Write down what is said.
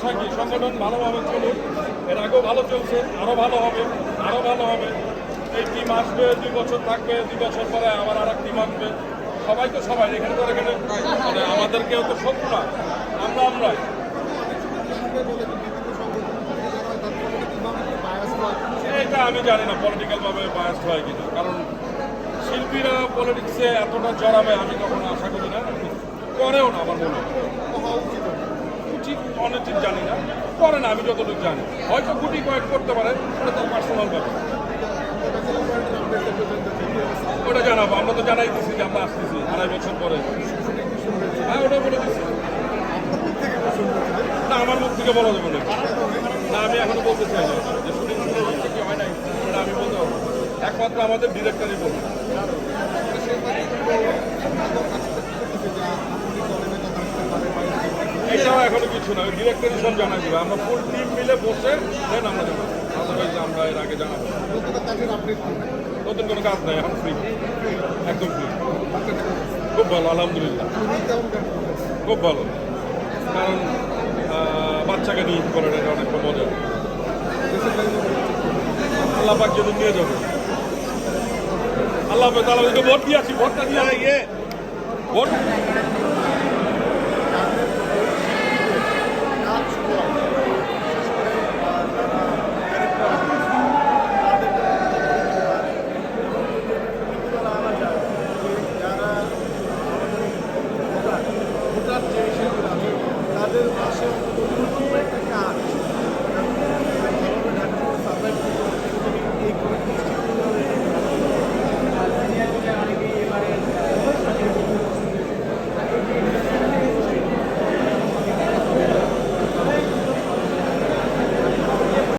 আশা কি সংগঠন ভালোভাবে চলুক, এর আগেও ভালো চলছে, আরও ভালো হবে, আরও ভালো হবে। এই টিম আসবে, 2 বছর থাকবে, 2 বছর পরে আবার আর এক টিম আসবে। সবাই তো সবাই, এখানে তো এখানে মানে আমাদেরকেও তো শত্রু না, আমরাই। এটা আমি জানি না পলিটিক্যালভাবে বায়াসড হয় কিনা, কারণ শিল্পীরা পলিটিক্সে এতটা জড়াবে আমি কখনো আশা করি না, করেও না আমার মনে হয়। উচিত অনুচিত জানি না, করে না আমি যতটুকু জানি। হয়তো গুটি কয়েক করতে পারে, ওটা তার পার্সোনাল ব্যাপার। ওটা জানাবো, আমরা তো জানাই দিচ্ছি যে আমরা আসতেছি 2.5 বছর পরে। হ্যাঁ, ওটা বলে দিচ্ছি। না, আমার মুখ থেকে বলা যাবে না। না, আমি এখনো বলতে চাই না যে শুটিং শুরু হচ্ছে কি হয় নাই, এটা আমি বলতে পারবো। একমাত্র আমাদের ডিরেক্টরই বলবো। এটাও এখনো কিছু না, ডিরেক্টরই সব জানাই দেবে। আমরা ফুল টিম মিলে বসে দেন আমরা জানাবো। আদারওয়াইজ আমরা এর আগে জানাবো। নতুন কোনো কাজ নাই, এখন ফ্রি, একদম ফ্রি। খুব ভালো, আলহামদুলিল্লাহ, খুব ভালো। কারণ বাচ্চাকে নিয়ে করেন, এটা অনেকটা মজা। আল্লাহ পাক যদি নিয়ে যাবে, আল্লাহ হাফেজ। ভোট দিয়েছি, ভোটটা দিয়ে ভোট